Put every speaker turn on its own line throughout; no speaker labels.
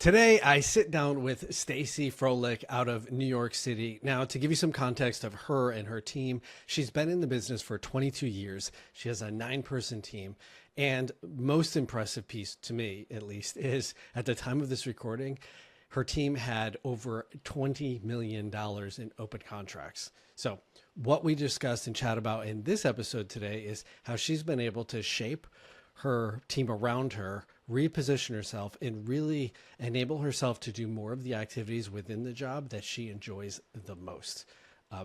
Today, I sit down with Stacey Froelich out of New York City. Now, to give you some context of her and her team, she's been in the business for 22 years. She has a 9-person team. And most impressive piece to me, at least, is at the time of this recording, her team had over $20 million in open contracts. So what we discussed and chat about in this episode today is how she's been able to shape her team around her, reposition herself, and really enable herself to do more of the activities within the job that she enjoys the most.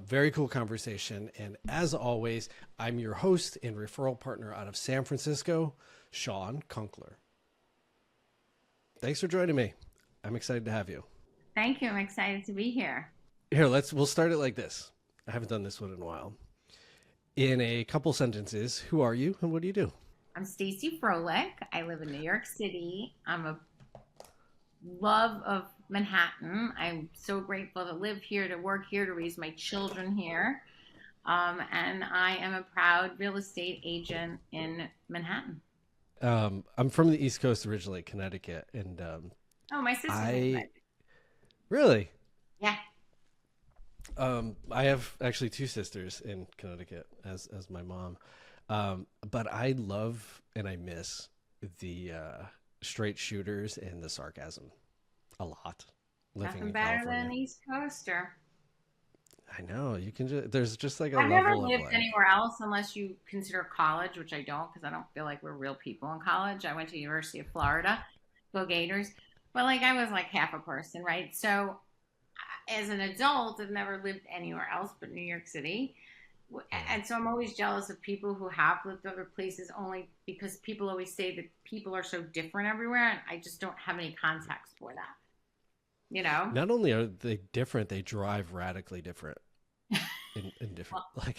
Very cool conversation. And as always, I'm your host and referral partner out of San Francisco, Shawn Kunkler. Thanks for joining me. I'm excited to have you.
Thank you. I'm excited to be here.
Here, we'll start it like this. I haven't done this one in a while. In a couple sentences, who are you and what do you do?
I'm Stacey Froelich. I live in New York City. I'm a love of Manhattan. I'm so grateful to live here, to work here, to raise my children here. And I am a proud real estate agent in Manhattan.
I'm from the East Coast originally, Connecticut, and
Oh, my sister's in Connecticut.
really,
Yeah.
I have actually 2 sisters in Connecticut as my mom. But I love and I miss the straight shooters and the sarcasm a lot. Living
Nothing
in
better
California.
than an East Coaster.
I know you can just, there's just like a
I've never
level of
lived
like,
anywhere else unless you consider college, which I don't because I don't feel like we're real people in college. I went to University of Florida, go Gators. But like I was like half a person, right? So as an adult, I've never lived anywhere else but New York City. And so I'm always jealous of people who have lived other places only because people always say that people are so different everywhere. And I just don't have any context for that, you know?
not only are they different, they drive radically different in different,
Well,
like,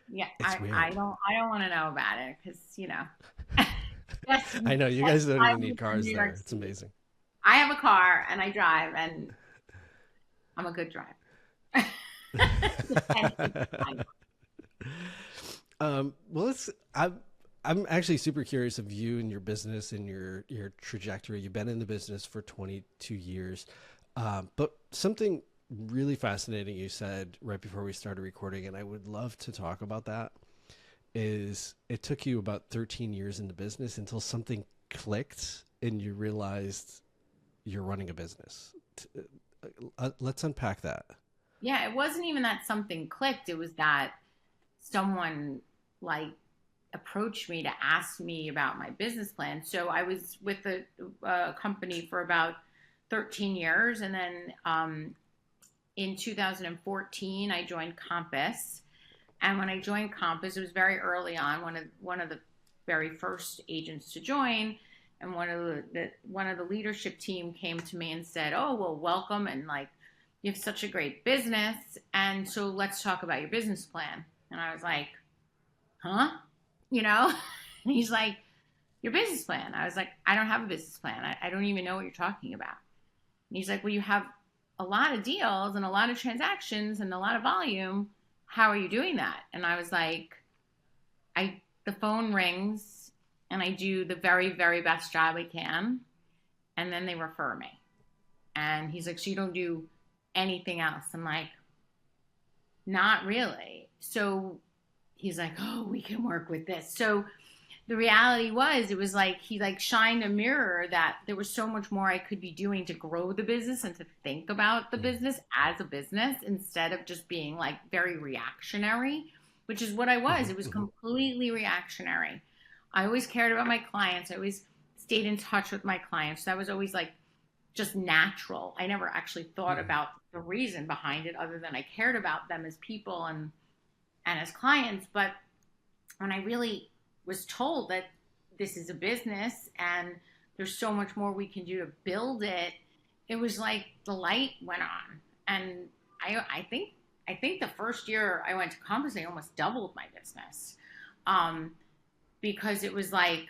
yeah,
it's
I
weird.
don't want to know about it because, that's,
I know you
that's
guys don't
why I
even
live
need
in
cars
New
there.
York
It's
City.
amazing.
I have a car and I drive and I'm a good driver.
Well, I'm actually super curious of you and your business and your trajectory. You've been in the business for 22 years, but something really fascinating you said right before we started recording, and I would love to talk about that. Is it took you about 13 years in the business until something clicked and you realized you're running a business. Let's unpack that.
Yeah, it wasn't even that something clicked. It was that someone like approached me to ask me about my business plan. So I was with a company for about 13 years. And then in 2014, I joined Compass. And when I joined Compass, it was very early on, one of the very first agents to join. And one of the leadership team came to me and said, "Oh, well, welcome, and like you have such a great business, and so let's talk about your business plan." And I was like, "Huh?" You know? And he's like, "Your business plan." I was like, "I don't have a business plan. I don't even know what you're talking about." And he's like, "Well, you have a lot of deals and a lot of transactions and a lot of volume. How are you doing that?" And I was like, the phone rings and I do the very, very best job I can. And then they refer me. And he's like, "So you don't do anything else?" I'm like, "Not really." So he's like, "Oh, we can work with this." So the reality was, it was like he like shined a mirror that there was so much more I could be doing to grow the business and to think about the
Mm.
business as a business instead of just being like very reactionary, which is what I was. It was
Hmm.
completely reactionary. I always cared about my clients. I always stayed in touch with my clients. That was always like just natural. I never actually thought
Hmm.
about the reason behind it other than I cared about them as people and as clients. But when I really was told that this is a business and there's so much more we can do to build it, it was like the light went on. And I think the first year I went to Compass, I almost doubled my business, um, because it was like,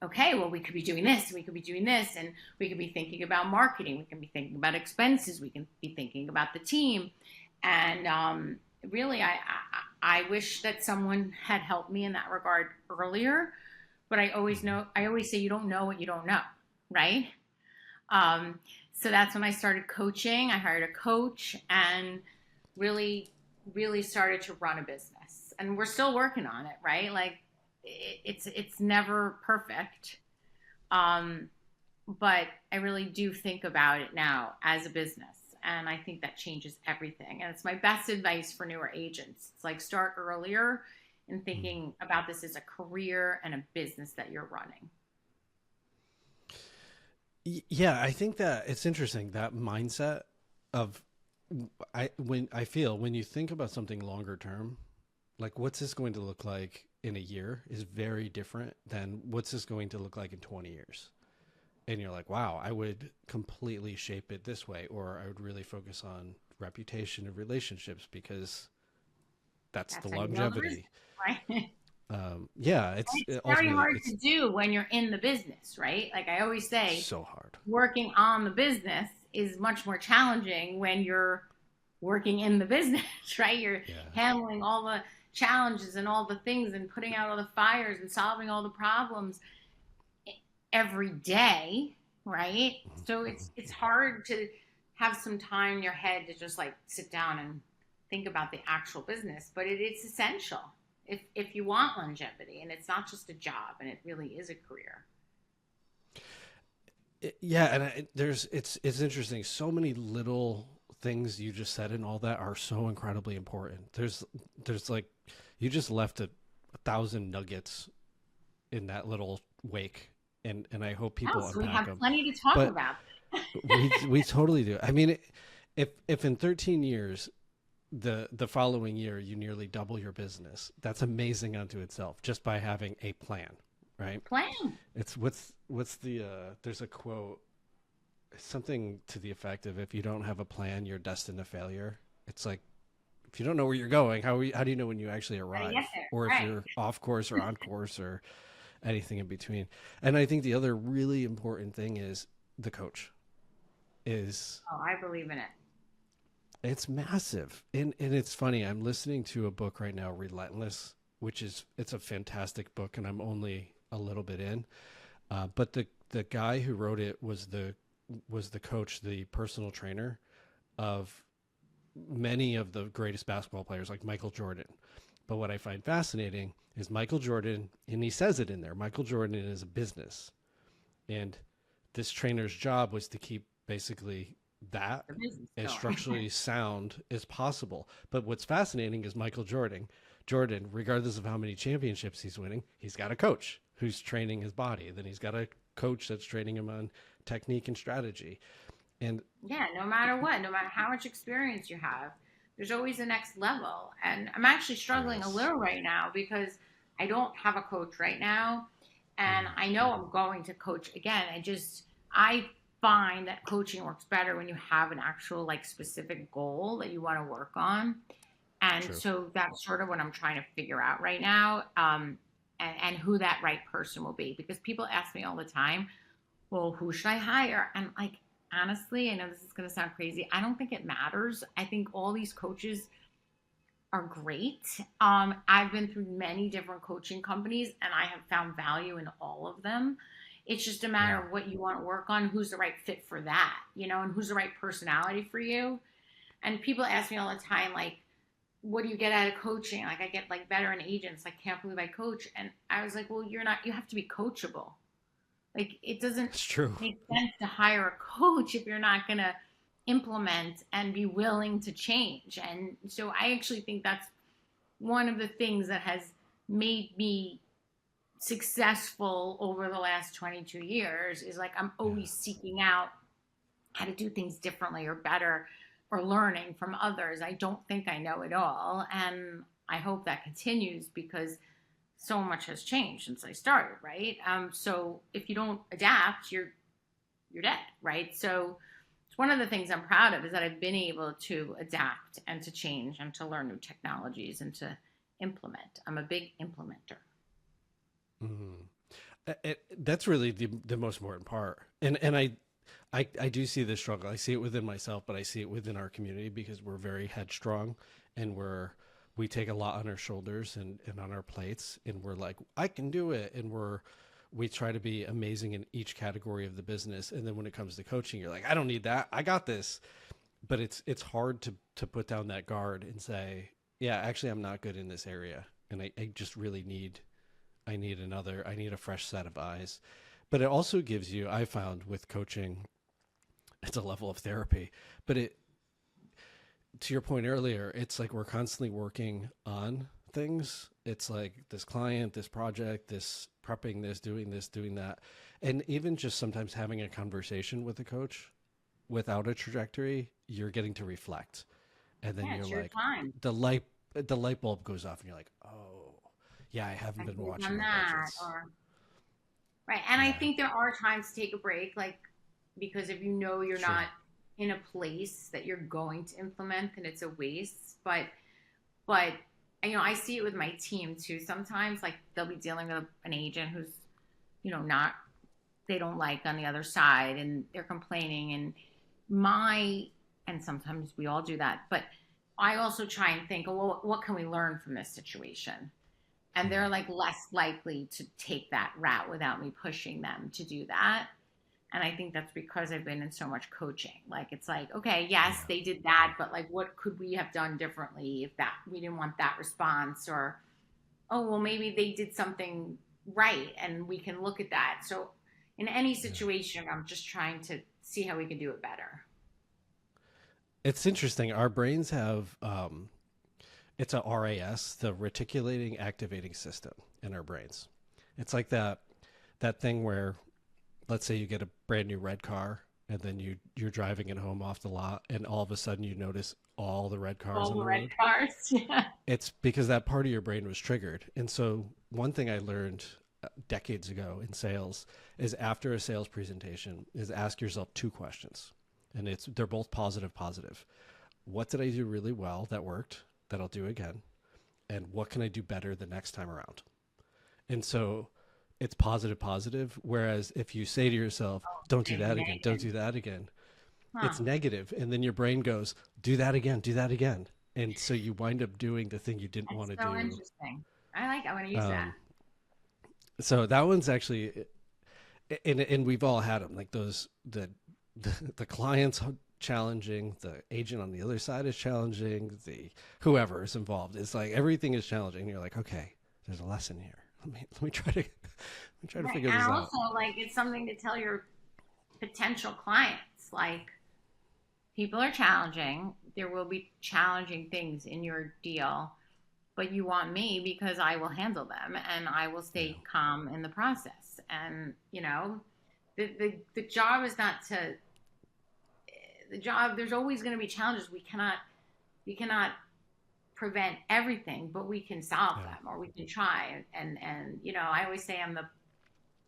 okay, well, we could be doing this, and we could be doing this, and we could be thinking about marketing, we can be thinking about expenses, we can be thinking about the team, and really, I wish that someone had helped me in that regard earlier. But I always
Hmm.
know, I always say, you don't know what you don't know, right? So that's when I started coaching. I hired a coach and really, really started to run a business. And we're still working on it, right? Like it's never perfect. Um, but I really do think about it now as a business. And I think that changes everything. And it's my best advice for newer agents. It's like start earlier in thinking about this as a career and a business that you're running.
Yeah, I think that it's interesting, that mindset of when you think about something longer term, like what's this going to look like in a year is very different than what's this going to look like in 20 years. And you're like, wow, I would completely shape it this way, or I would really focus on reputation and relationships because that's the
That's how you build a business,
longevity.
right?
Yeah,
It's very
ultimately
hard
it's
to do when you're in the business, right? Like I always say,
so hard.
working on the business is much more challenging when you're working in the business, right? You're
Yeah.
handling all the challenges and all the things and putting out all the fires and solving all the problems every day, right? So it's hard to have some time in your head to just like sit down and think about the actual business, but it's essential if you want longevity, and it's not just a job, and it really is a career.
Yeah, and it's interesting. So many little things you just said and all that are so incredibly important. There's like you just left a thousand nuggets in that little wake, and I hope people
Oh, so we
unpack
have
them.
plenty to talk
But
about.
we totally do. I mean, if in 13 years the following year you nearly double your business, that's amazing unto itself just by having a plan, right?
Plan.
It's what's the there's a quote, something to the effect of if you don't have a plan, you're destined to failure. It's like if you don't know where you're going, how do you know when you actually
How to
arrive,
get there,
or if
right?
you're off course or on course or anything in between? And I think the other really important thing is the coach is
Oh, I believe in it.
it's massive. And it's funny, I'm listening to a book right now, Relentless, which is it's a fantastic book and I'm only a little bit in. But the guy who wrote it was the coach, the personal trainer of many of the greatest basketball players like Michael Jordan. But what I find fascinating is Michael Jordan, and he says it in there, Michael Jordan is a business. And this trainer's job was to keep basically that
The business
as
going.
structurally sound as possible. But what's fascinating is Michael Jordan, regardless of how many championships he's winning, he's got a coach who's training his body. Then he's got a coach that's training him on technique and strategy. And
Yeah, no matter what, no matter how much experience you have, there's always a next level. And I'm actually
there
struggling a
is,
little right now because I don't have a coach right now. And
mm,
I know I'm going to coach again. I find that coaching works better when you have an actual, like, specific goal that you want to work on. And
true.
so that's sort of what I'm trying to figure out right now. And who that right person will be. Because people ask me all the time, well, who should I hire? And like, honestly, I know this is going to sound crazy. I don't think it matters. I think all these coaches are great. I've been through many different coaching companies and I have found value in all of them. It's just a matter
Mm,
of what you want to work on, who's the right fit for that, and who's the right personality for you. And people ask me all the time, like, what do you get out of coaching? Like, I get like veteran agents, like, can't believe I coach. And I was like, well, you have to be coachable. Like, it doesn't
it's true.
make sense to hire a coach if you're not going to implement and be willing to change. And so I actually think that's one of the things that has made me successful over the last 22 years is like I'm
Yeah.
always seeking out how to do things differently or better or learning from others. I don't think I know it all. And I hope that continues because so much has changed since I started, right? So if you don't adapt, you're dead, right? So it's one of the things I'm proud of is that I've been able to adapt and to change and to learn new technologies and to implement. I'm a big implementer.
Mm. That's really the most important part. And I do see this struggle. I see it within myself, but I see it within our community because we're very headstrong and we take a lot on our shoulders and on our plates and we're like, I can do it. And we try to be amazing in each category of the business. And then when it comes to coaching, you're like, I don't need that. I got this. But it's hard to put down that guard and say, yeah, actually, I'm not good in this area. And I just really need a fresh set of eyes. But it also gives you, I found with coaching, it's a level of therapy, but to your point earlier, it's like we're constantly working on things. It's like this client, this project, this prepping, this, doing that. And even just sometimes having a conversation with a coach without a trajectory, you're getting to reflect. And then you're like, the light bulb goes off and you're like, oh yeah, I haven't been watching my budgets.
Right. And I think there are times to take a break, like, because if you know you're not in a place that you're going to implement, then it's a waste. But you know, I see it with my team too. Sometimes, like, they'll be dealing with an agent who's, you know, they don't like on the other side, and they're complaining, and sometimes we all do that. But I also try and think, oh, well, what can we learn from this situation? And they're like less likely to take that route without me pushing them to do that. And I think that's because I've been in so much coaching. Like, it's like, okay, yes, they did that, but like, what could we have done differently if we didn't want that response? Or, oh, well, maybe they did something right, and we can look at that. So in any situation, I'm just trying to see how we can do it better.
It's interesting. Our brains have, it's a RAS, the reticulating activating system in our brains. It's like that thing where, let's say you get a brand new red car, and then you're driving it home off the lot, and all of a sudden you notice all the red cars on the road.
Yeah.
It's because that part of your brain was triggered. And so one thing I learned decades ago in sales is, after a sales presentation, is ask yourself 2 questions. And they're both positive. What did I do really well that worked, that I'll do again? And what can I do better the next time around? And so it's positive. Whereas if you say to yourself, don't do that again, don't do that again, it's negative. And then your brain goes, do that again. And so you wind up doing the thing you didn't want to do.
So interesting. I want to use that.
So that one's actually, and we've all had them, like those, the client's challenging, the agent on the other side is challenging, the whoever is involved. It's like everything is challenging. You're like, okay, there's a lesson here. Let me try to figure this out.
And also, like, it's something to tell your potential clients, like, people are challenging. There will be challenging things in your deal, but you want me because I will handle them, and I will stay calm in the process. And, you know, the job is not to, there's always going to be challenges. We cannot prevent everything, but we can solve them, or we can try. And you know, I always say I'm the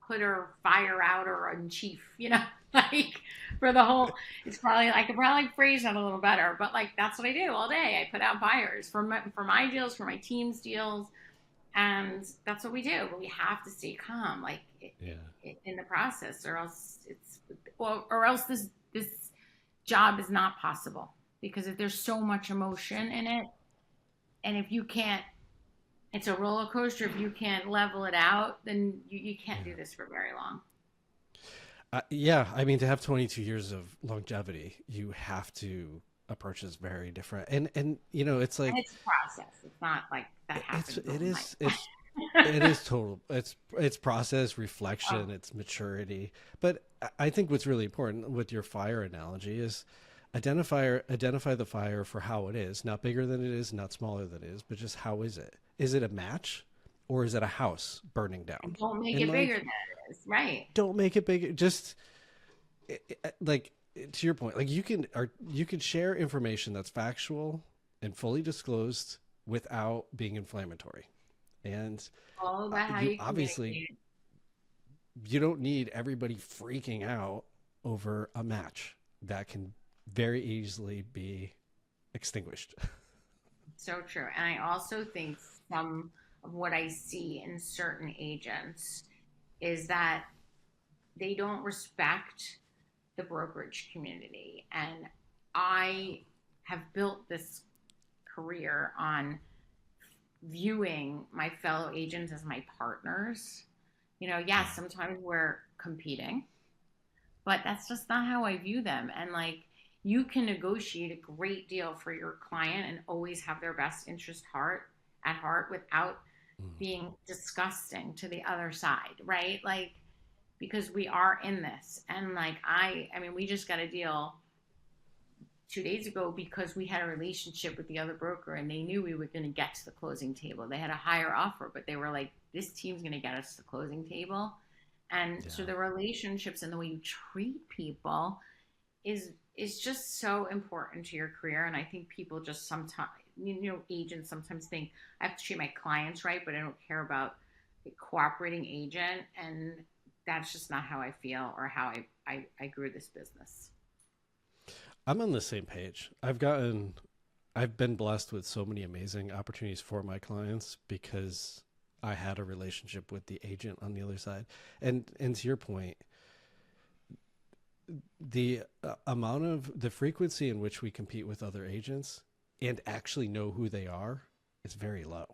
putter, fire outer in chief, you know, like, for the whole, it's probably, I could probably phrase that a little better, but like, that's what I do all day. I put out fires for my deals, for my team's deals. And that's what we do, but we have to stay calm, like, in the process, or else this job is not possible, because if there's so much emotion in it, and if you can't, it's a roller coaster. If you can't level it out, then you can't do this for very long.
I mean, to have 22 years of longevity, you have to approach this very different. And you know, it's like,
and it's a process. It's not like that happens.
It is total. It's process, reflection, it's maturity. But I think what's really important with your fire analogy is identify the fire for how it is, not bigger than it is, not smaller than it is, but just how is it? Is it a match, or is it a house burning down?
And don't make it bigger than it is, right?
Don't make it bigger. Just like, to your point, like, you can share information that's factual and fully disclosed without being inflammatory. And
all about how you
obviously, you don't need everybody freaking out over a match that can very easily be extinguished.
So true. And I also think some of what I see in certain agents is that they don't respect the brokerage community. And I have built this career on viewing my fellow agents as my partners. Yes, sometimes we're competing, but that's just not how I view them. And like, you can negotiate a great deal for your client and always have their best interest at heart without
Mm.
being disgusting to the other side, right? Like, because we are in this. And like, I mean, we just got a deal 2 days ago because we had a relationship with the other broker and they knew we were going to get to the closing table. They had a higher offer, but they were like, this team's going to get us to the closing table. And so
Yeah.
the relationships and the way you treat people is just so important to your career. And I think people just sometimes, agents sometimes think I have to treat my clients right, but I don't care about a cooperating agent. And that's just not how I feel or how I grew this business.
I'm on the same page. I've been blessed with so many amazing opportunities for my clients because I had a relationship with the agent on the other side. And to your point, the amount of the frequency in which we compete with other agents and actually know who they are is very low.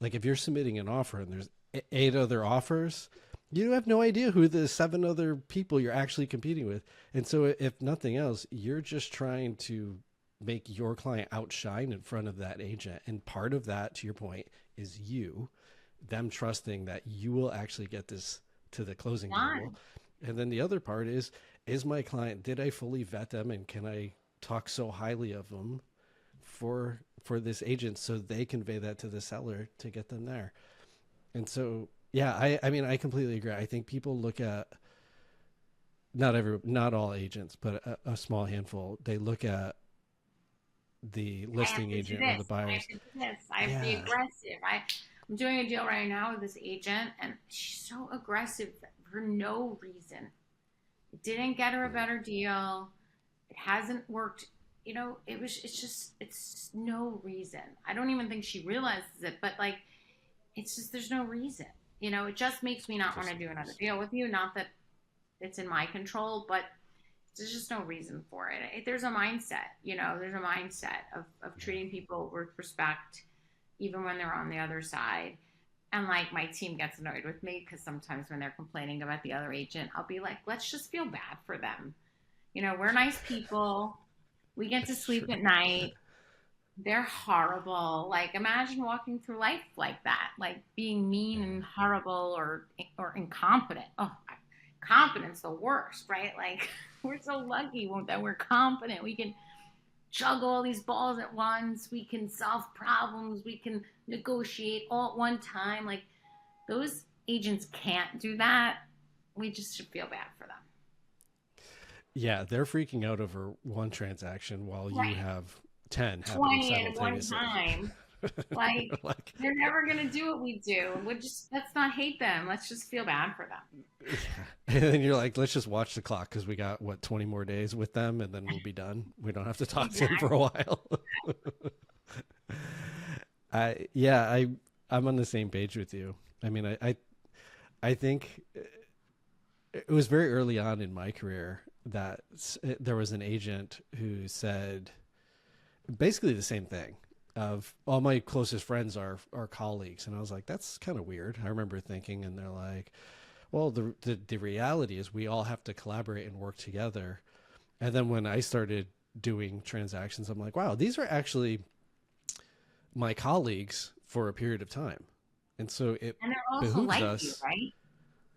Like if you're submitting an offer and there's 8 other offers, you have no idea who the 7 other people you're actually competing with. And so if nothing else, you're just trying to make your client outshine in front of that agent. And part of that, to your point, is them trusting that you will actually get this to the closing table. And then the other part is my client, did I fully vet them and can I talk so highly of them for this agent so they convey that to the seller to get them there? And so, yeah, I mean, I completely agree. I think people look at not all agents, but a small handful. They look at the listing agent or the
I have
buyers.
to do this. I have to be
Yeah.
aggressive. I'm doing a deal right now with this agent, and she's so aggressive for no reason. It didn't get her a better deal. It hasn't worked. It's no reason. I don't even think she realizes it, but like, it's just, there's no reason. It just makes me not want to do another deal with you. Not that it's in my control, but there's just no reason for it. There's a mindset, there's a mindset of treating people with respect, even when they're on the other side. And like, my team gets annoyed with me because sometimes when they're complaining about the other agent, I'll be like, let's just feel bad for them. We're nice people. We get to
It's
sleep
true.
at night. They're horrible. Like, imagine walking through life like that, like being mean and
Yeah.
horrible or incompetent. Oh, competence the worst, right? Like, we're so lucky that we're competent. We can juggle all these balls at once. We can solve problems. We can negotiate all at one time. Like, those agents can't do that. We just should feel bad for them.
Yeah, they're freaking out over one transaction while you
Right.
have 10 happening
20 at one
simultaneously.
time. Like,
Like,
they're never going to do what we do. Let's not hate them. Let's just feel bad for them.
yeah. And then you're like, let's just watch the clock because we got, what, 20 more days with them and then we'll be done. We don't have to talk to them for a
Exactly.
while. Yeah, I'm on the same page with you. I mean, I think it was very early on in my career that there was an agent who said basically the same thing of all my closest friends are colleagues. And I was like, that's kind of weird. I remember thinking, and they're like, well, the reality is we all have to collaborate and work together. And then when I started doing transactions, I'm like, wow, these are actually my colleagues for a period of time. And so it
And they're also
behooves
like you,
us.
right?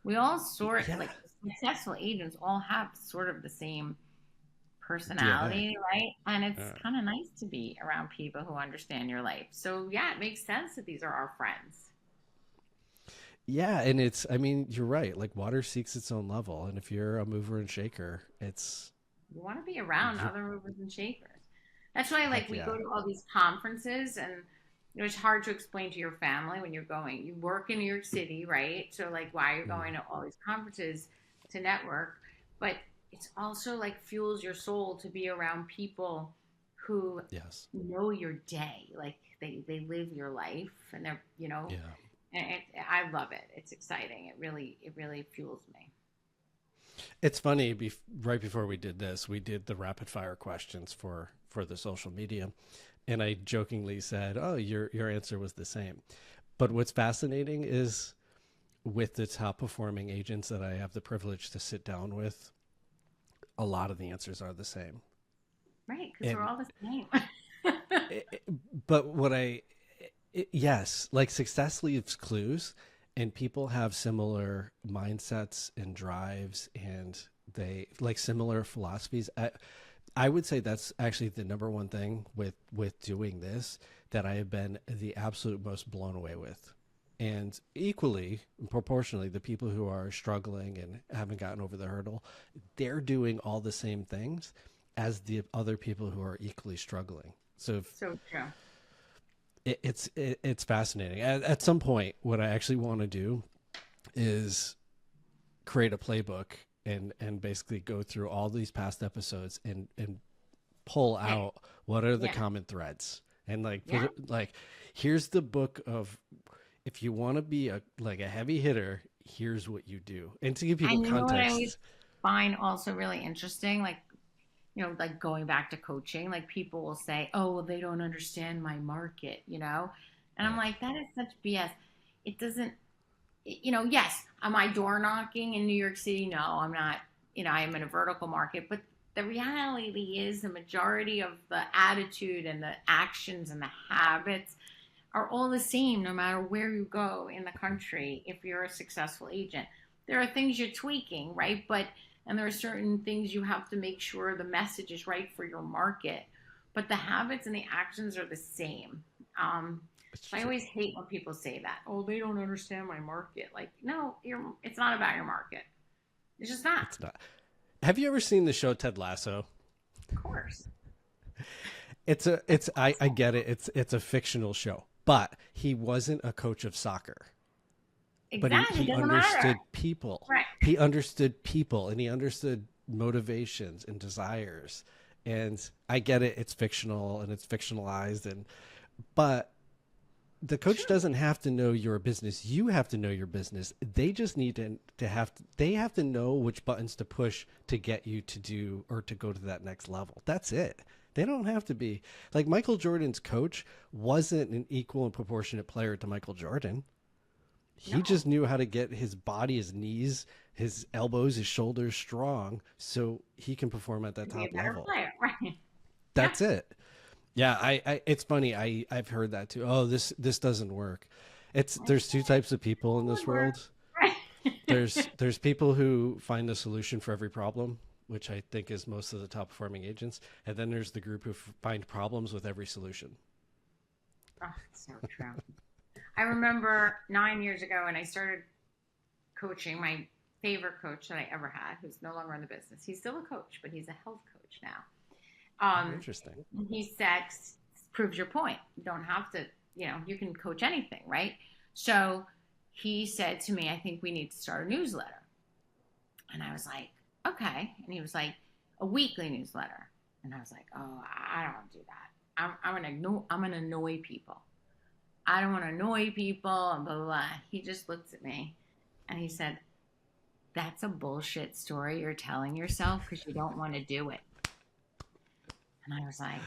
We all sort,
Yeah.
like, successful agents all have sort of the same
DNA.
personality, right? And it's
Uh,
kind of nice to be around people who understand your life. So yeah, it makes sense that these are our friends.
yeah. And I mean, you're right. Like water seeks its own level. And if you're a mover and shaker,
You want to be around
you're,
other movers and shakers. That's why, like,
heck
we
yeah.
go to all these conferences, and it's hard to explain to your family when you're going. You work in New York City, right? So, like, why you're
Mm,
going to all these conferences to network, but it's also like fuels your soul to be around people who
yes.
know your day, like they live your life, and they're
Yeah.
and I love it. It's exciting. It really fuels me.
It's funny. Right before we did this, we did the rapid fire questions for the social media, and I jokingly said, "Oh, your answer was the same." But what's fascinating is with the top performing agents that I have the privilege to sit down with, a lot of the answers are the same.
Right, because we're all the same.
But yes, like success leaves clues, and people have similar mindsets and drives, and they like similar philosophies. I would say that's actually the number one thing with doing this that I have been the absolute most blown away with. And equally, proportionally, the people who are struggling and haven't gotten over the hurdle, they're doing all the same things as the other people who are equally struggling.
So true.
It's fascinating. At some point, what I actually want to do is create a playbook and basically go through all these past episodes and pull out what are the common threads, and like here's the book of, if you want to be a heavy hitter, here's what you do, and to give people
And you know what I
context.
always find also really interesting, like, like going back to coaching, like people will say, oh, well, they don't understand my market, And I'm like, that is such BS. It doesn't, yes, am I door knocking in New York City? No, I'm not, I am in a vertical market, but the reality is the majority of the attitude and the actions and the habits are all the same no matter where you go in the country if you're a successful agent. There are things you're tweaking, right? And there are certain things you have to make sure the message is right for your market. But the habits and the actions are the same. So I always hate when people say that. Oh, they don't understand my market. Like, no, it's not about your market. It's just not.
It's not. Have you ever seen the show Ted Lasso?
Of course.
I get it. It's a fictional show, but he wasn't a coach of soccer.
Exactly.
But he understood people.
Right.
He understood people, and he understood motivations and desires. And I get it. It's fictional and it's fictionalized, but the coach doesn't have to know your business. You have to know your business. They just need they have to know which buttons to push to get you to do or to go to that next level. That's it. They don't have to be like Michael Jordan's coach wasn't an equal and proportionate player to Michael Jordan. He just knew how to get his body, his knees, his elbows, his shoulders strong so he can perform at that top level.
Player. Right.
That's it. Yeah, it's funny. I've heard that too. Oh, this doesn't work. There's two types of people in this world. There's people who find a solution for every problem, which I think is most of the top performing agents, and then there's the group who find problems with every solution.
Oh, so true. I remember 9 years ago when I started coaching, my favorite coach that I ever had, who's no longer in the business. He's still a coach, but he's a health coach now.
Interesting.
He said, proves your point. You don't have to, you can coach anything, right? So he said to me, I think we need to start a newsletter. And I was like, okay. And he was like, a weekly newsletter. And I was like, oh, I don't want to do that. I'm going to annoy people. I don't want to annoy people and blah, blah, blah. He just looked at me and he said, that's a bullshit story you're telling yourself because you don't want to do it. And I was like,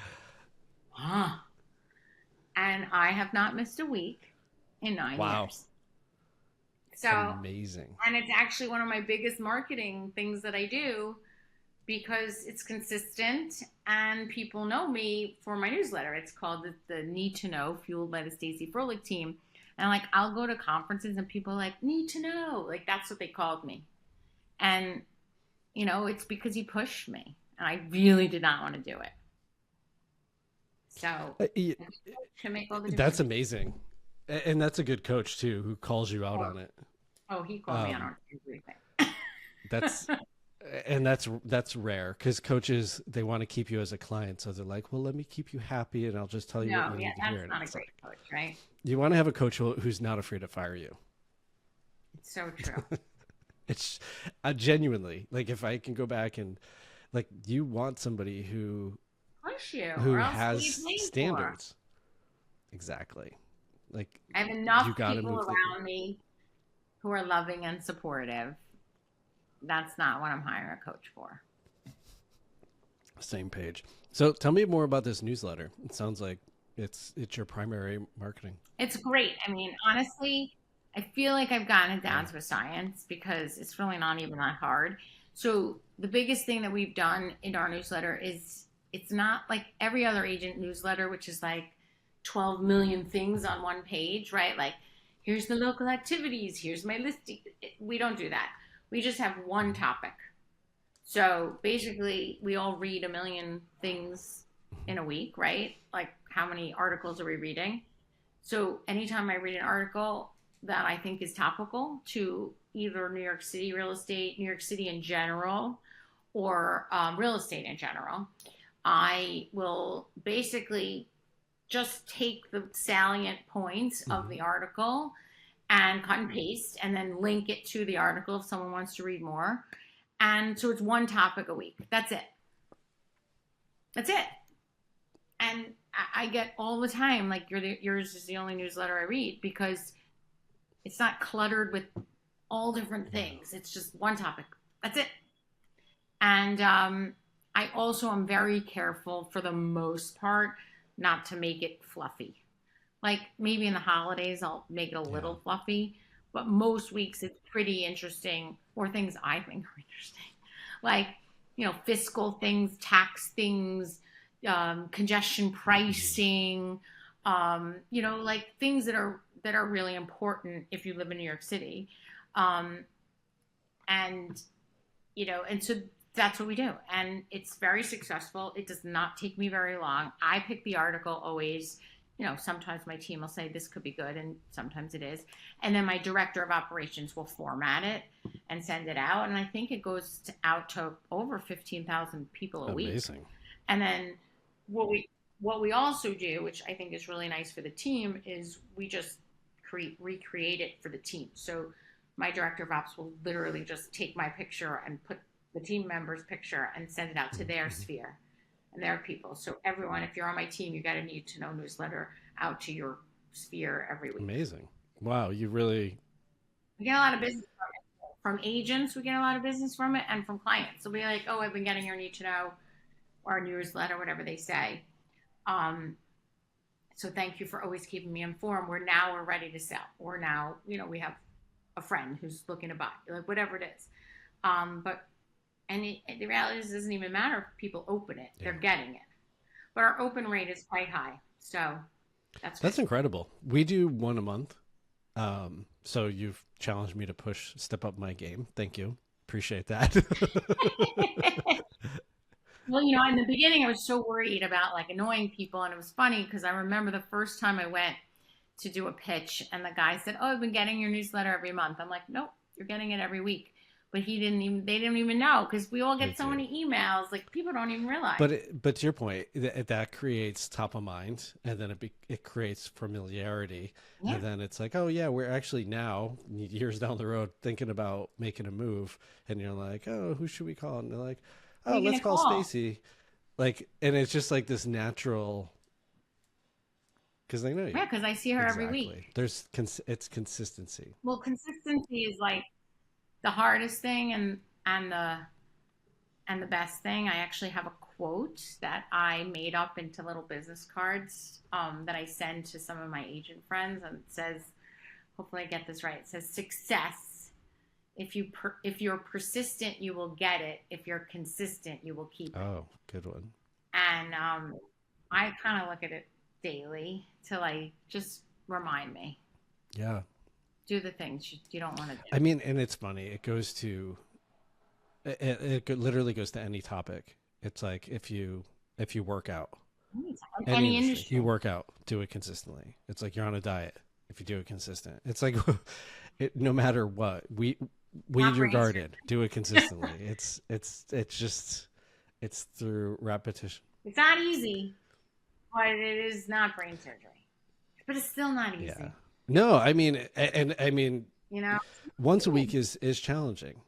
huh. And I have not missed a week in 9 years. So
amazing.
And it's actually one of my biggest marketing things that I do because it's consistent and people know me for my newsletter. It's called the Need to Know, fueled by the Stacey Froelich team. And like, I'll go to conferences and people are like, need to know. Like, that's what they called me. And, it's because he pushed me. And I really did not want to do it. So to make all the difference.
That's amazing. And that's a good coach too, who calls you out on it.
Oh, he called me out on everything.
That's rare because coaches, they want to keep you as a client. So they're like, well, let me keep you happy and I'll just tell you what you need to hear.
That's not a great coach, right?
You want to have a coach who's not afraid to fire you.
It's so true.
It's genuinely, like, if I can go back and like, you want somebody who has standards. Exactly. Like,
I have enough people around me who are loving and supportive. That's not what I'm hiring a coach for.
Same page. So tell me more about this newsletter. It sounds like it's your primary marketing.
It's great. I mean, honestly, I feel like I've gotten it down to a science because it's really not even that hard. So the biggest thing that we've done in our newsletter is it's not like every other agent newsletter, which is like 12 million things on one page, right? Like, here's the local activities, here's my listing. We don't do that. We just have one topic. So basically, we all read a million things in a week, right? Like, how many articles are we reading? So anytime I read an article that I think is topical to either New York City real estate, New York City in general, or real estate in general, I will basically just take the salient points of the article and cut and paste and then link it to the article if someone wants to read more. And so it's one topic a week. That's it. That's it. And I get all the time, like, yours is the only newsletter I read because it's not cluttered with all different things. It's just one topic. That's it. And I also am very careful for the most part not to make it fluffy. Like, maybe in the holidays, I'll make it a little fluffy, but most weeks it's pretty interesting, or things I think are interesting. Like, fiscal things, tax things, congestion pricing, like things that are really important if you live in New York City. And so that's what we do. And it's very successful. It does not take me very long. I pick the article always. Sometimes my team will say this could be good, and sometimes it is. And then my director of operations will format it and send it out. And I think it goes out to over 15,000 people a week.
Amazing.
And then what we also do, which I think is really nice for the team, is we just recreate it for the team. So my director of ops will literally just take my picture and put the team member's picture and send it out to their sphere and their people. So everyone, if you're on my team, you got a need to know newsletter out to your sphere every week.
Amazing. Wow. You really...
We get a lot of business from agents. We get a lot of business from it, and from clients. So we're like, oh, I've been getting your need to know, or newsletter, whatever they say. So thank you for always keeping me informed. We're ready to sell. We're now, we have a friend who's looking to buy, like, whatever it is. The reality is, it doesn't even matter if people open it; they're getting it. But our open rate is quite high, so that's
incredible. We do one a month. So you've challenged me to step up my game. Thank you, appreciate that.
Well, in the beginning, I was so worried about like annoying people, and it was funny because I remember the first time I went to do a pitch, and the guy said, "Oh, I've been getting your newsletter every month." I'm like, "Nope, you're getting it every week." But they didn't even know, because we all get so many emails. Like, people don't even realize.
But to your point, that creates top of mind, and then it creates familiarity, and then it's like, oh yeah, we're actually now years down the road thinking about making a move, and you're like, oh, who should we call? And they're like, oh, let's call Stacey. Like, and it's just like this natural, because they know you.
Yeah, because I see her every week.
It's consistency.
Well, consistency is like the hardest thing and the best thing. I actually have a quote that I made up into little business cards that I send to some of my agent friends, and it says, hopefully I get this right. It says, success. If you're persistent, you will get it. If you're consistent, you will keep it.
Oh, good one.
And I kind of look at it daily to like just remind me.
Yeah.
Do the things you don't want to do.
I mean, and it's funny. It goes to, it literally goes to any topic. It's like if you work out, any industry, you work out, do it consistently. It's like you're on a diet. If you do it consistent, it's like no matter what, weed your garden, do it consistently. It's through repetition.
It's not easy, but it is not brain surgery. But it's still not easy.
Yeah. No, I mean, once a week is challenging,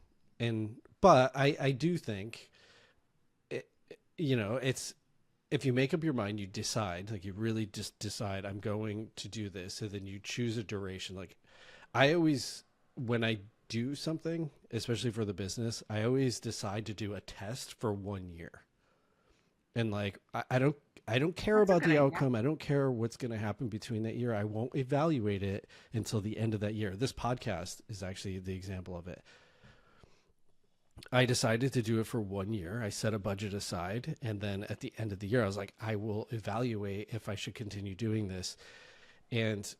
but I do think, it's, if you make up your mind, you decide, like you really just decide, I'm going to do this, and then you choose a duration. Like, I always, when I do something, especially for the business, I always decide to do a test for 1 year. And like, I don't care
That's a
about
good
the
idea.
outcome. I don't care what's going to happen between that year. I won't evaluate it until the end of that year. This podcast is actually the example of it. I decided to do it for 1 year. I set a budget aside. And then at the end of the year, I was like, I will evaluate if I should continue doing this. And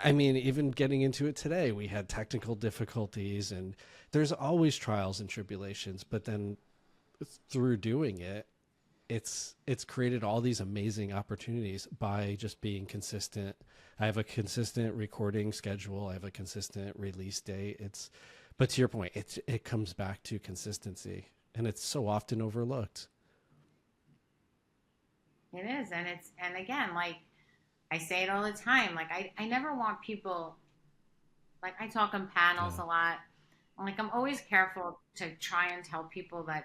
I mean, even getting into it today, we had technical difficulties and there's always trials and tribulations. But then through doing it, it's created all these amazing opportunities by just being consistent. I have a consistent recording schedule. I have a consistent release date. But to your point, it comes back to consistency, and it's so often overlooked.
It is. And again, like I say it all the time, like I never want people, like I talk on panels
Yeah.
a lot. Like I'm always careful to try and tell people that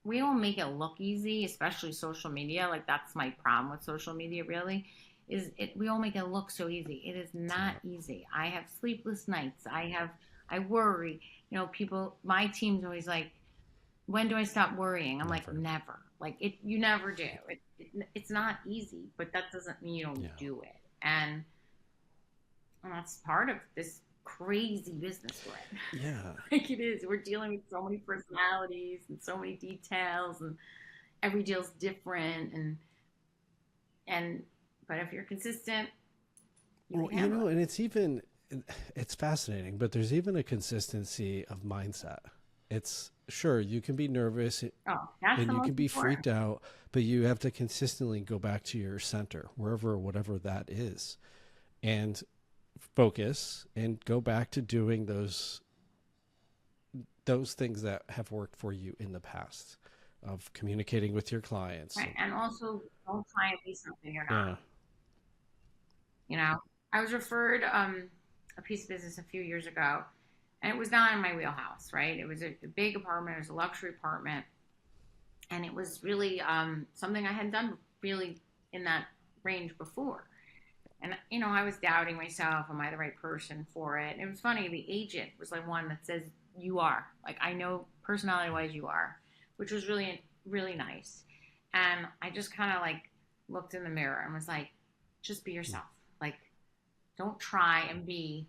we don't make it look easy, especially social media. Like that's my problem with social media really is it we all make it look so easy. It is not
Yeah.
easy. I have sleepless nights. I worry. You know, people my team's always like, when do I stop worrying? I'm like,
Never.
never. Like you never do. It's not easy, but that doesn't mean you don't
Yeah.
do it. And that's part of this crazy business we're in.
Yeah.
Like it is. We're dealing with so many personalities and so many details, and every deal's different. And but if you're consistent, you
Well,
can handle it.
and it's fascinating, but there's even a consistency of mindset. It's sure you can be nervous
Oh, that's the
and you
most
can be
important.
freaked out, but you have to consistently go back to your center, whatever that is, and focus and go back to doing those things that have worked for you in the past of communicating with your clients.
Right. And also, don't try and be something you're not.
Yeah.
You know, I was referred a piece of business a few years ago, and it was not in my wheelhouse. Right. It was a big apartment. It was a luxury apartment, and it was really something I hadn't done really in that range before. And you know, I was doubting myself. Am I the right person for it? And it was funny. The agent was like one that says, "You are." Like I know personality-wise, you are, which was really nice. And I just kind of like looked in the mirror and was like, "Just be yourself. Like, don't try and be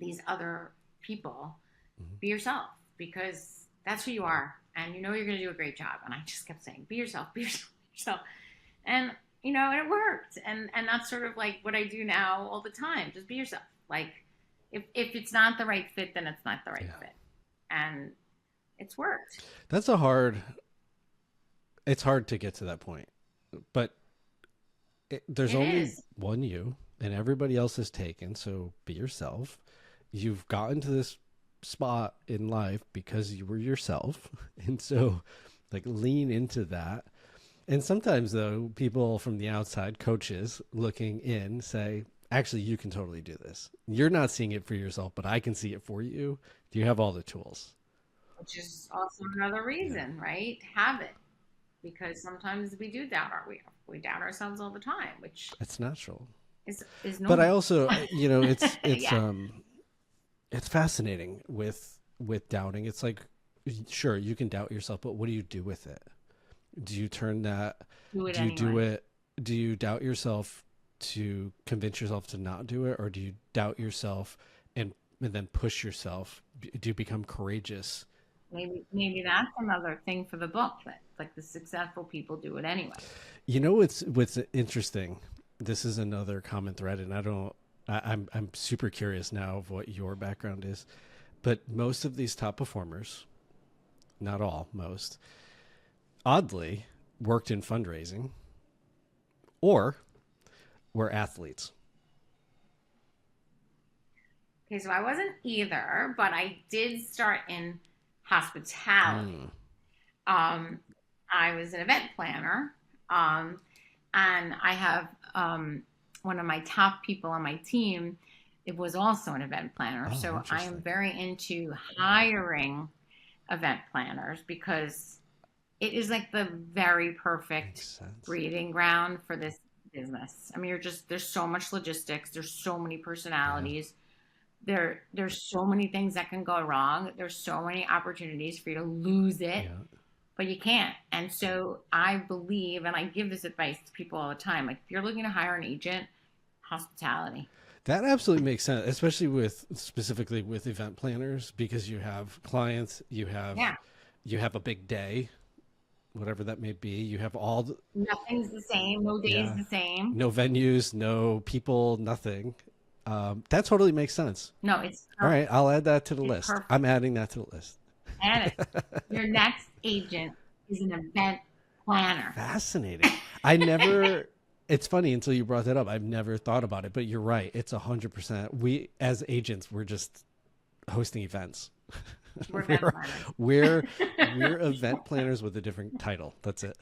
these other people.
Mhm.
Be yourself because that's who you are, and you know you're going to do a great job." And I just kept saying, "Be yourself. Be yourself. Be yourself." And you know, and it worked. And that's sort of like what I do now all the time. Just be yourself. Like if it's not the right fit, then it's not the right
Yeah.
fit. And it's worked.
That's it's hard to get to that point, but there's
It
only
is.
one you and everybody else is taken. So be yourself. You've gotten to this spot in life because you were yourself. And so like lean into that. And sometimes though, people from the outside, coaches looking in say, actually, you can totally do this. You're not seeing it for yourself, but I can see it for you. Do you have all the tools?
Which is also another
Yeah.
reason, right? Have it. Because sometimes we do doubt we doubt ourselves all the time, which
It's natural.
is
But I
normal.
also,
Yeah.
it's fascinating with doubting. It's like, sure, you can doubt yourself, but what do you do with it? Do you turn that,
Do it
do you do
anyway.
it, do you doubt yourself to convince yourself to not do it? Or do you doubt yourself and then push yourself? Do you become courageous?
Maybe that's another thing for the book that like the successful people do it anyway.
You know, what's interesting. This is another common thread, and I'm super curious now of what your background is. But most of these top performers, not all, most, oddly, worked in fundraising or were athletes.
Okay, so I wasn't either, but I did start in hospitality.
Mm.
Um, I was an event planner, um, and I have one of my top people on my team. It was also an event planner,
Oh,
so I am
interesting.
very into hiring event planners because it is like the very
Makes
perfect
sense.
breeding ground for this business. I mean, you're just there's so much logistics, there's so many
Yeah.
personalities, there's so many things that can go wrong. There's so many opportunities for you to lose it
Yeah.
but you can't. And so I believe, and I give this advice to people all the time, like if you're looking to hire an agent, hospitality.
That absolutely makes sense, especially with specifically with event planners, because you have clients,
Yeah.
you have a big day, whatever that may be. You have all
Nothing's the same. No day is
yeah,
the same.
no venues, no people, nothing. That totally makes sense.
No, it's
All right,
perfect.
I'll add that to the
It's
list.
perfect.
I'm adding that to the list.
And your next agent is an event planner.
Fascinating. I never. It's funny until you brought that up. I've never thought about it, but you're right. It's 100%. We as agents, we're just hosting events.
We're event
we're
planners.
we're we're event planners with a different title. That's it.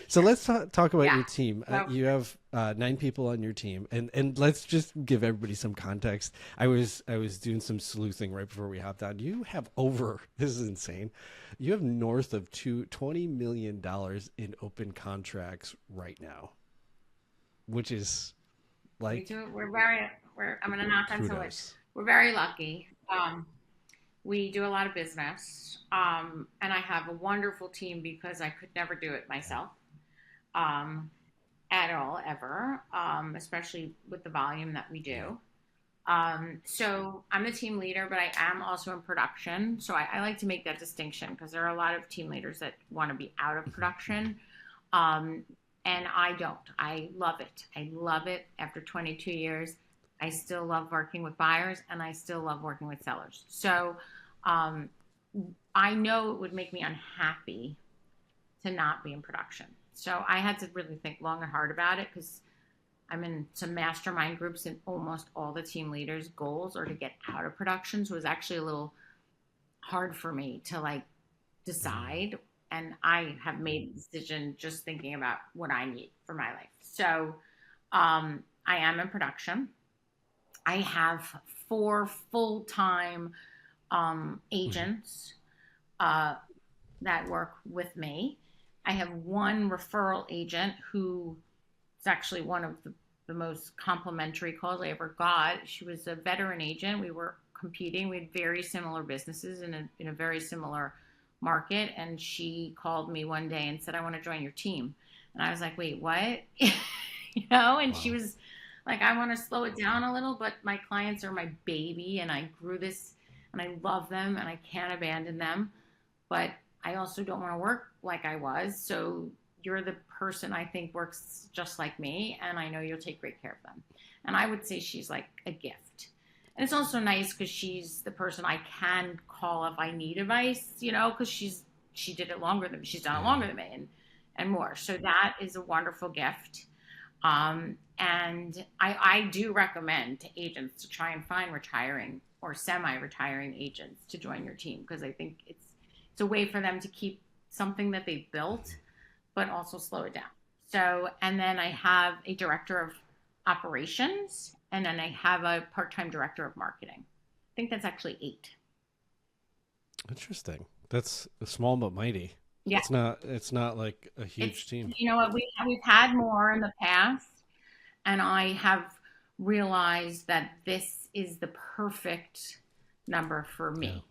So let's talk about
Yeah.
your team.
So,
You have 9 people on your team, and let's just give everybody some context. I was doing some sleuthing right before we hopped on. You have over this is insane. You have north of $20 million in open contracts right now, which is
we
like
do. I'm going to knock on wood.
kudos.
We're very lucky. We do a lot of business, and I have a wonderful team because I could never do it myself, at all, ever, especially with the volume that we do. So I'm the team leader, but I am also in production. So I like to make that distinction because there are a lot of team leaders that want to be out of production. And I don't. I love it. I love it. After 22 years, I still love working with buyers and I still love working with sellers. So um, I know it would make me unhappy to not be in production. So I had to really think long and hard about it because I'm in some mastermind groups and almost all the team leaders' goals are to get out of production. So it was actually a little hard for me to like decide. And I have made the decision just thinking about what I need for my life. So I am in production. I have 4 full-time agents that work with me. I have 1 referral agent who is actually one of the most complimentary calls I ever got. She was a veteran agent. We were competing. We had very similar businesses in a very similar market. And she called me one day and said, I want to join your team. And I was like, wait, what? And she
Wow.
was like, I want to slow it down a little, but my clients are my baby and I grew this and I love them and I can't abandon them. But I also don't want to work like I was. So you're the person I think works just like me, and I know you'll take great care of them. And I would say she's like a gift. And it's also nice because she's the person I can call if I need advice, because she did it longer than me. She's done it
Yeah.
longer than me and more. So that is a wonderful gift. And I do recommend to agents to try and find retiring or semi-retiring agents to join your team because I think it's a way for them to keep something that they built, but also slow it down. So, and then I have a director of operations, and then I have a part-time director of marketing. I think that's actually 8.
Interesting. That's small but mighty.
Yeah,
It's not like a
it's
huge team.
what we've had more in the past, and I have realized that this is the perfect number for
Yeah.
me.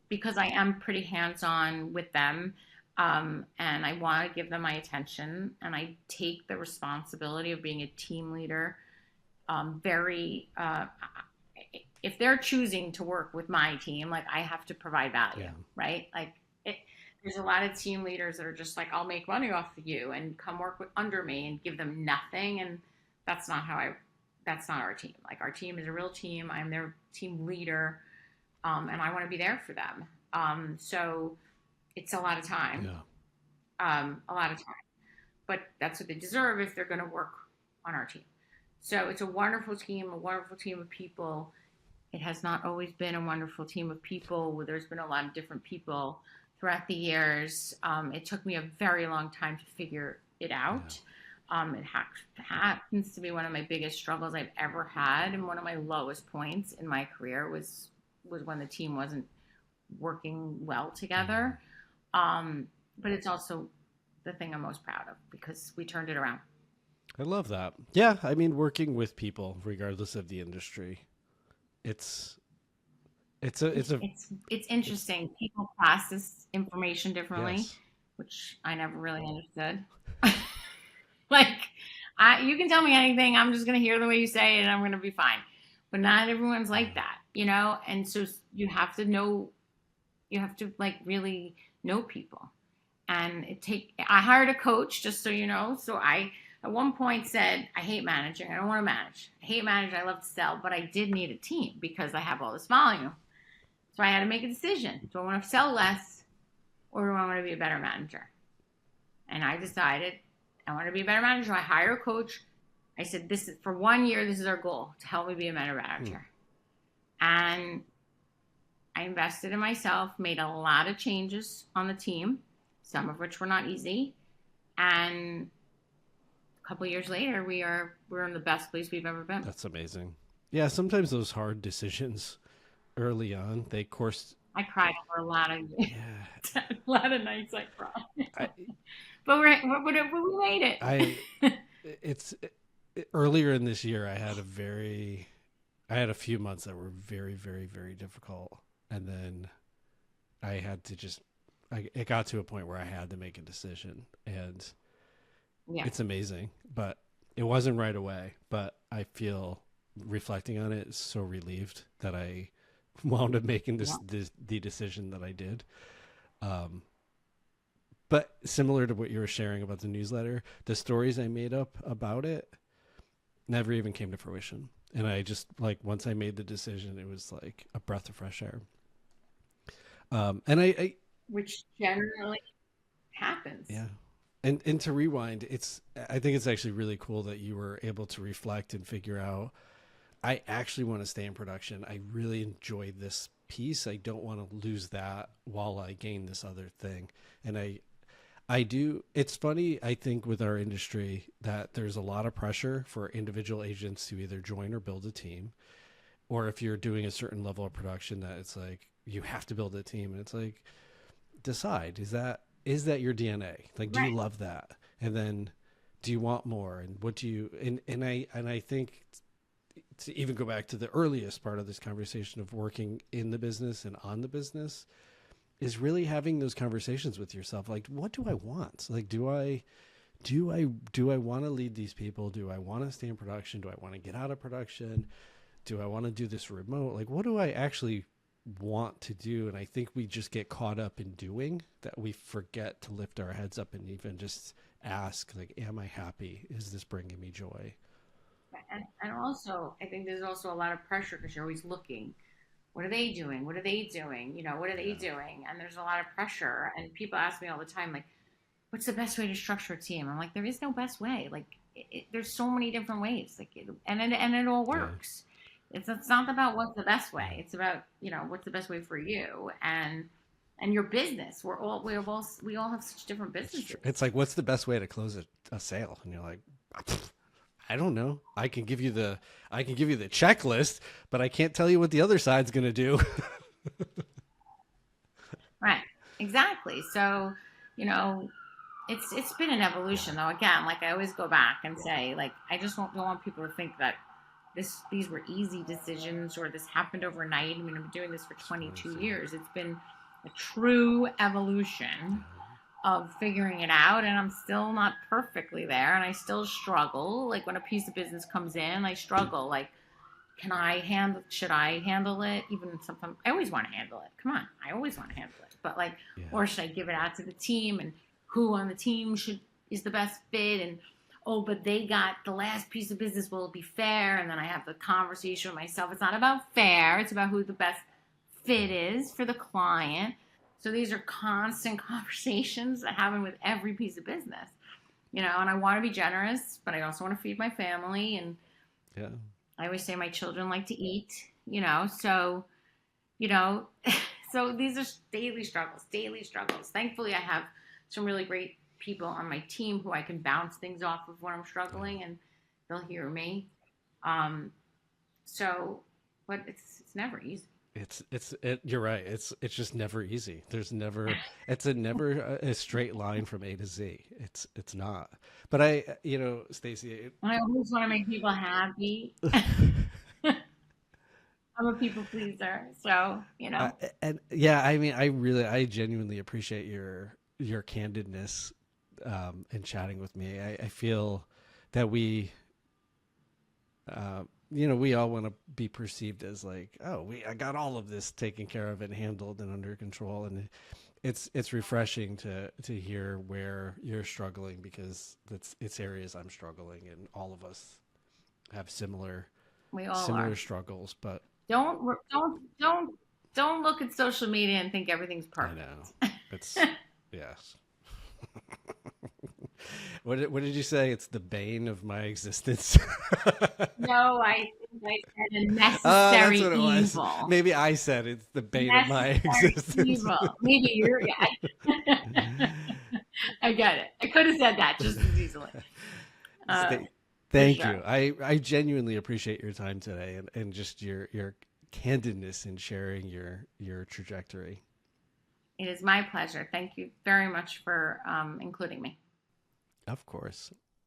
Because I am pretty hands-on with them, and I want to give them my attention, and I take the responsibility of being a team leader. Very, if they're choosing to work with my team, like I have to provide value,
Yeah.
right? Like there's a lot of team leaders that are just like, I'll make money off of you and come work under me and give them nothing, and that's not that's not our team. Like our team is a real team. I'm their team leader. And I want to be there for them. So it's a lot of time,
Yeah.
a lot of time, but that's what they deserve if they're going to work on our team. So it's a wonderful team of people. It has not always been a wonderful team of people. There's been a lot of different people throughout the years. It took me a very long time to figure it out. It happens to be one of my biggest struggles I've ever had, and one of my lowest points in my career was when the team wasn't working well together. But it's also the thing I'm most proud of because we turned it around.
I love that. Yeah, I mean, working with people, regardless of the industry, it's
It's interesting. People process information differently,
yes.
which I never really understood. Like, you can tell me anything, I'm just gonna hear the way you say it, and I'm gonna be fine. But not everyone's like that, you know. And so you have to know, you have to like really know people. And I hired a coach, just so you know. So I at one point said, I hate managing. I don't want to manage. I hate managing. I love to sell, but I did need a team because I have all this volume. So I had to make a decision. Do I want to sell less, or do I want to be a better manager? And I decided I want to be a better manager. I hired a coach. I said, this is for 1 year. This is our goal, to help me be a better manager. And I invested in myself, made a lot of changes on the team, some of which were not easy. And a couple of years later, we're in the best place we've ever been.
That's amazing. Yeah, sometimes those hard decisions early on,
I cried for a lot of
yeah.
a lot of nights I cried. But we made it.
It's earlier in this year, I had a few months that were very, very, very difficult. And then I had to it got to a point where I had to make a decision, and it's amazing, but it wasn't right away. But I feel, reflecting on it, so relieved that I wound up making the decision that I did. But similar to what you were sharing about the newsletter, the stories I made up about it never even came to fruition. And I just, like, once I made the decision, it was like a breath of fresh air. And
which generally happens.
yeah. And to rewind, I think it's actually really cool that you were able to reflect and figure out, I actually want to stay in production. I really enjoy this piece. I don't want to lose that while I gain this other thing. And I do. It's funny, I think, with our industry, that there's a lot of pressure for individual agents to either join or build a team. Or if you're doing a certain level of production, that it's like, you have to build a team. And it's like, decide, is that your DNA? Like, do you love that? And then do you want more? And what do you, and I think, to even go back to the earliest part of this conversation of working in the business and on the business, is really having those conversations with yourself. Like, what do I want? Like, do I want to lead these people? Do I want to stay in production? Do I want to get out of production? Do I want to do this remote? Like, what do I actually want to do? And I think we just get caught up in doing that. We forget to lift our heads up and even just ask, like, am I happy? Is this bringing me joy?
And also, I think there's also a lot of pressure because you're always looking. What are they doing? What are they doing? You know, what are they doing? And there's a lot of pressure. And people ask me all the time, like, what's the best way to structure a team? I'm like, there is no best way. Like, there's so many different ways. Like, and it all works. Yeah. It's not about what's the best way. It's about, you know, what's the best way for you and your business. We all have such different businesses.
It's like, what's the best way to close a sale? And you're like, I don't know. I can give you the checklist, but I can't tell you what the other side's going to do.
Right. Exactly. So, you know, it's been an evolution though. Again, like I always go back and say, like, I just don't want people to think that these were easy decisions or this happened overnight. I mean, I've been doing this for 22 years. It's been a true evolution of figuring it out, and I'm still not perfectly there, and I still struggle. Like, when a piece of business comes in, I struggle. Like, should I handle it? Even sometimes I always want to handle it. Come on, I always want to handle it. But like, or should I give it out to the team, and who on the team is the best fit? And but they got the last piece of business. Will it be fair? And then I have the conversation with myself. It's not about fair. It's about who the best fit is for the client. So these are constant conversations that happen with every piece of business, you know, and I want to be generous, but I also want to feed my family. And I always say my children like to eat, you know, so, you know, so these are daily struggles. Thankfully, I have some really great people on my team who I can bounce things off of when I'm struggling, and they'll hear me. But it's never easy.
You're right. It's just never easy. It's never a straight line from A to Z. It's not. But Stacey,
I always want to make people happy. I'm a people pleaser. So,
And yeah, I mean, I genuinely appreciate your candidness in chatting with me. I feel that we all want to be perceived as like, oh, I got all of this taken care of and handled and under control, and it's refreshing to hear where you're struggling, because it's areas I'm struggling, and all of us have
we all
similar
are.
struggles. But
Don't look at social media and think everything's
I
perfect.
know it's yes. What did you say? It's the bane of my existence.
No, I think I said a
Oh, that's
necessary
what it was.
evil.
Maybe I said it's the bane of my
Necessary
existence.
evil. Maybe you're. I get it. I could have said that just as easily. Uh,
Sta-
for
Thank
sure.
you. I genuinely appreciate your time today, and just your candidness in sharing your trajectory.
It is my pleasure. Thank you very much for including me.
Of course.